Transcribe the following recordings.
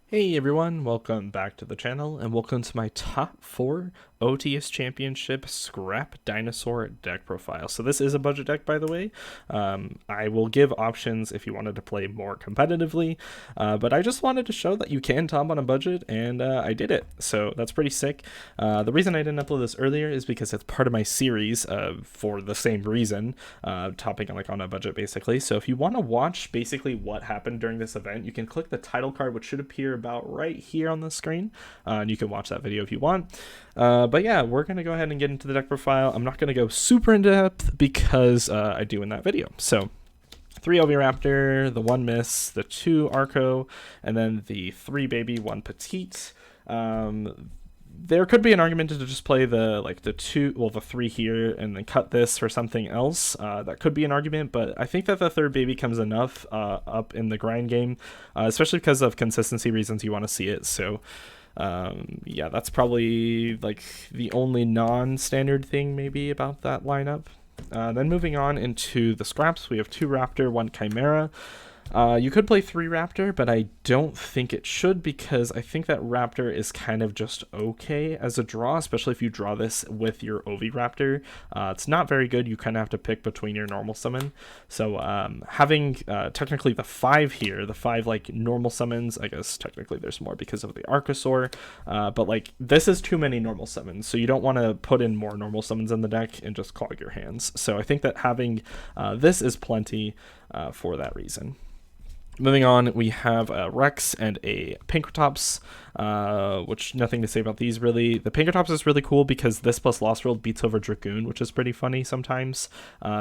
Hey everyone, welcome back to the channel and welcome to my top 4 OTS Championship Scrap Dinosaur deck profile. So this is a budget deck, by the way. I will give options if you wanted to play more competitively, but I just wanted to show that you can top on a budget, and I did it. So that's pretty sick. The reason I didn't upload this earlier is because it's part of my series for the same reason, topping on a budget basically. So if you want to watch basically what happened during this event, you can click the title card, which should appear about right here on the screen, and you can watch that video if you want. But yeah, we're going to go ahead and get into the deck profile. I'm not going to go super in depth because I do in that video. So 3 Oviraptor, the 1 Miss, the 2 Arco, and then the 3 Baby, 1 Petite. There could be an argument to just play the 3 here and then cut this for something else. That could be an argument, but I think that the 3rd baby comes enough up in the grind game, especially because of consistency reasons you want to see it. So yeah, that's probably the only non-standard thing maybe about that lineup. Then moving on into the scraps, we have 2 Raptor, 1 Chimera. You could play 3 Raptor, but I don't think it should, because I think that Raptor is kind of just okay as a draw, especially if you draw this with your Oviraptor. It's not very good. You kind of have to pick between your normal summon. So having technically the 5 here, the 5 normal summons, I guess technically there's more because of the Archosaur, but this is too many normal summons, so you don't want to put in more normal summons in the deck and just clog your hands. So I think that having this is plenty for that reason. Moving on, we have a Rex and a Pinkertops, which nothing to say about these really. The Pinkertops is really cool because this plus Lost World beats over Dragoon, which is pretty funny sometimes,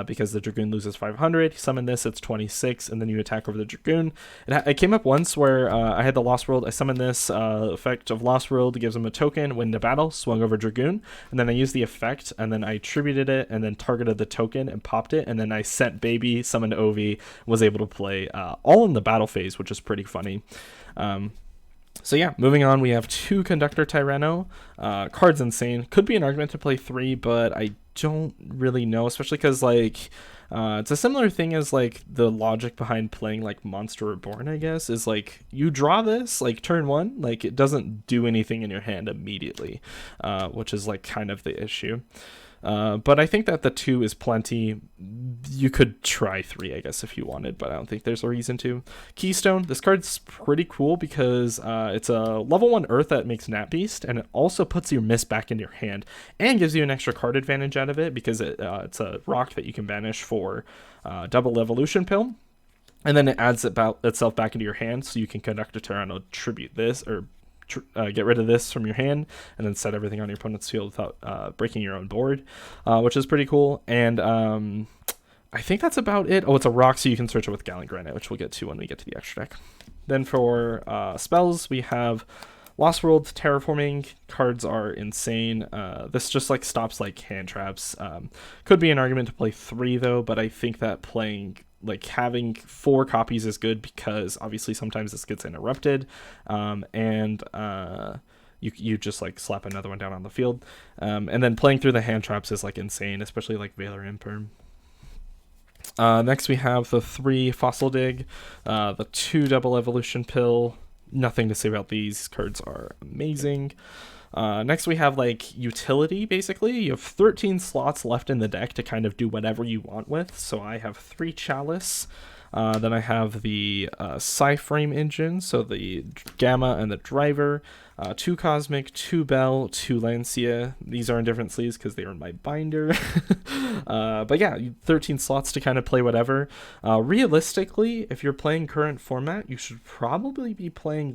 because the Dragoon loses 500. You summon this, it's 26, and then you attack over the Dragoon. It came up once where I had the Lost World. I summoned this effect of Lost World, gives him a token, win the battle, swung over Dragoon, and then I used the effect, and then I attributed it, and then targeted the token and popped it, and then I sent Baby, summoned Ovi, was able to play all in the battle phase, which is pretty funny. So yeah, moving on, we have 2 Conductor Tyranno. Card's insane. Could be an argument to play 3, but I don't really know, especially because it's a similar thing as the logic behind playing Monster Reborn, I guess, is you draw this turn 1, it doesn't do anything in your hand immediately, which is kind of the issue. But I think that the 2 is plenty. You could try 3, I guess, if you wanted, but I don't think there's a reason to. Keystone, this card's pretty cool because it's a level 1 Earth that makes Nat Beast, and it also puts your Miss back in your hand and gives you an extra card advantage out of it because it's a rock that you can banish for double Evolution Pill. And then it adds itself back into your hand, so you can conduct a Tyranno, tribute this, or get rid of this from your hand, and then set everything on your opponent's field without breaking your own board, which is pretty cool. And I think that's about it. Oh, it's a rock, so you can search it with Gallant Granite, which we'll get to when we get to the extra deck. Then for spells, we have Lost World, Terraforming. Cards are insane. This just stops hand traps. Could be an argument to play 3 though, but I think that playing having 4 copies is good because obviously sometimes this gets interrupted, and you just slap another one down on the field, and then playing through the hand traps is insane, especially Valor Imperm. Next we have the 3 Fossil Dig, the 2 Double Evolution Pill. Nothing to say about these. Cards are amazing. Next we have utility, basically. You have 13 slots left in the deck to kind of do whatever you want with. So I have 3 Chalice. Then I have the Psy-Frame engine, so the Gamma and the Driver. 2 Cosmic, 2 Bell, 2 Lancia. These are in different sleeves because they are in my binder. But yeah, 13 slots to kind of play whatever. Realistically, if you're playing current format, you should probably be playing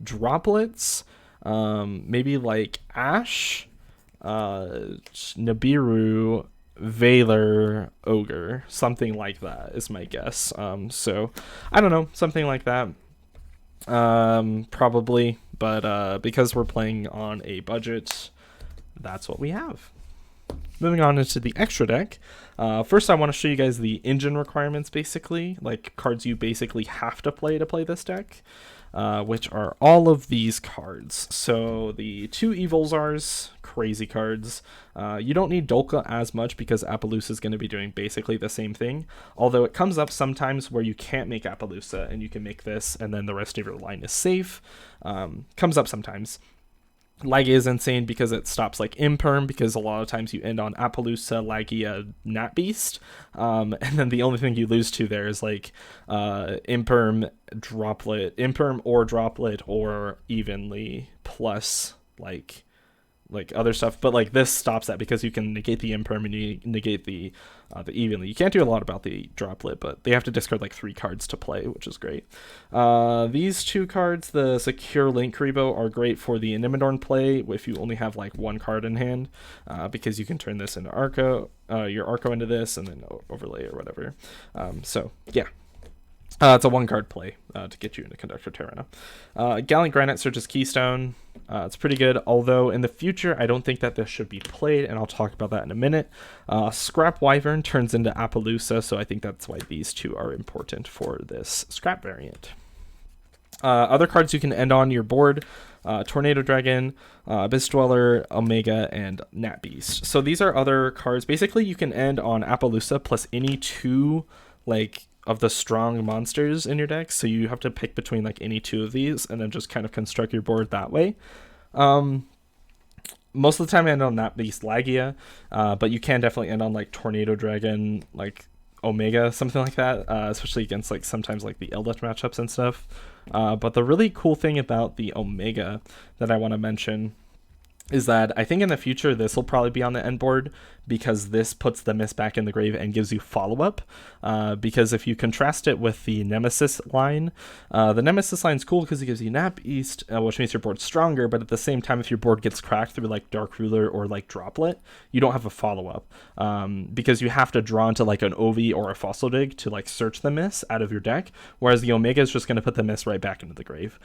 Droplets, maybe Ash, Nibiru, Valor, Ogre, something like that is my guess. So I don't know, something like that, probably, but because we're playing on a budget, that's what we have. Moving on into the extra deck. First, I want to show you guys the engine requirements, basically, like cards you basically have to play this deck, which are all of these cards. So the 2 Evil Czars, crazy cards. You don't need Dolka as much because Appaloosa is going to be doing basically the same thing, although it comes up sometimes where you can't make Appaloosa and you can make this and then the rest of your line is safe. Comes up sometimes. Lagia is insane because it stops like Imperm, because a lot of times you end on Appaloosa, Lagia, Nat Beast, and then the only thing you lose to there is like Imperm or Droplet, or evenly plus like other stuff. But like this stops that because you can negate the Imperm and you negate the evenly. You can't do a lot about the Droplet, but they have to discard like 3 cards to play, which is great. These 2 cards, the Secure Link Karibo, are great for the Inimidorn play if you only have like 1 card in hand, because you can turn this into Arco, your Arco into this, and then overlay or whatever. So yeah. It's a 1-card play to get you into Conductor Terrana. Gallant Granite Surge's Keystone. It's pretty good, although in the future I don't think that this should be played, and I'll talk about that in a minute. Scrap Wyvern turns into Appaloosa, so I think that's why these 2 are important for this Scrap variant. Other cards you can end on your board: Tornado Dragon, Abyss Dweller, Omega, and Nat Beast. So these are other cards. Basically, you can end on Appaloosa plus any 2 like of the strong monsters in your deck, so you have to pick between like any 2 of these and then just kind of construct your board that way. Most of the time I end on Nat Beast Lagia, but you can definitely end on like Tornado Dragon, like Omega, something like that, especially against like sometimes like the Eldritch matchups and stuff. But the really cool thing about the Omega that I want to mention is that I think in the future this will probably be on the end board, because this puts the Mist back in the grave and gives you follow-up. Because if you contrast it with the Nemesis line, the Nemesis line is cool because it gives you Nap East, which makes your board stronger, but at the same time, if your board gets cracked through like Dark Ruler or like Droplet, you don't have a follow-up, because you have to draw into like an Ovi or a Fossil Dig to like search the Mist out of your deck, whereas the Omega is just going to put the Mist right back into the grave.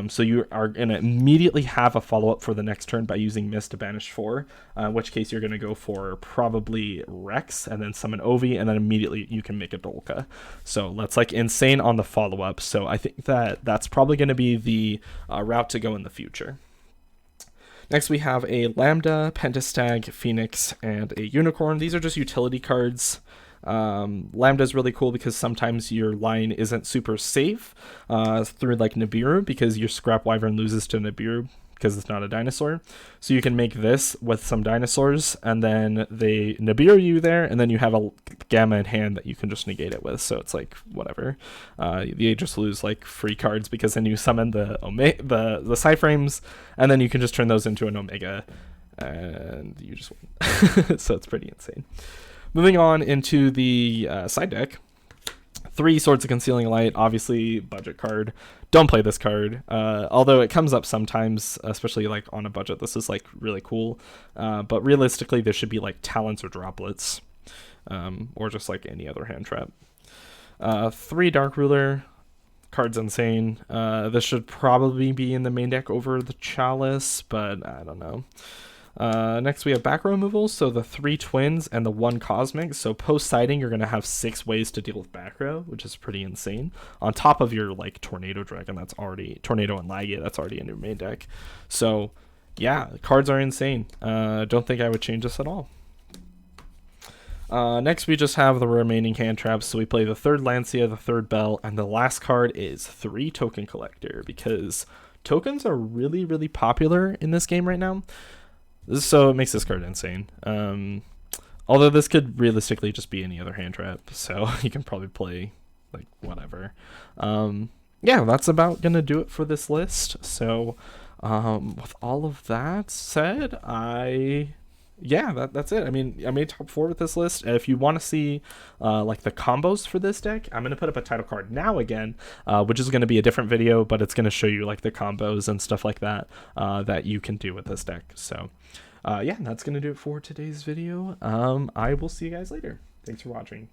So you are going to immediately have a follow-up for the next turn by using Mist to banish 4, in which case you're going to go for probably Rex and then summon Ovi, and then immediately you can make a Dolka. So that's like insane on the follow-up. So I think that that's probably going to be the route to go in the future. Next we have a Lambda, Pentastag, Phoenix, and a Unicorn. These are just utility cards. Lambda is really cool because sometimes your line isn't super safe through like Nibiru, because your Scrap Wyvern loses to Nibiru because it's not a dinosaur. So you can make this with some dinosaurs, and then they Nibiru you there, and then you have a Gamma in hand that you can just negate it with. So it's like whatever. You just lose like free cards, because then you summon the Psyframes, and then you can just turn those into an Omega, and you just win. So it's pretty insane. Moving on into the side deck. 3 Swords of Concealing Light, obviously budget card. Don't play this card, although it comes up sometimes, especially like on a budget. This is like really cool, but realistically there should be like Talents or Droplets, or just like any other hand trap. 3 Dark Ruler, card's insane. This should probably be in the main deck over the Chalice, but I don't know. Next we have back row removals, so the 3 twins and the 1 cosmic. So post sighting you're going to have 6 ways to deal with back row, which is pretty insane, on top of your like Tornado Dragon that's already Tornado and Lagia that's already in your main deck. So yeah, cards are insane. Don't think I would change this at all. Next we just have the remaining hand traps. So we play the 3rd Lancia, the 3rd Bell, and the last card is 3 Token Collector, because tokens are really, really popular in this game right now. So it makes this card insane. Although this could realistically just be any other hand trap, so you can probably play like whatever. Yeah, that's about gonna do it for this list. So with all of that said, that's it. I mean, I made top 4 with this list. If you want to see like the combos for this deck, I'm going to put up a title card now again, which is going to be a different video, but it's going to show you like the combos and stuff like that that you can do with this deck. So yeah, that's going to do it for today's video. I will see you guys later. Thanks for watching.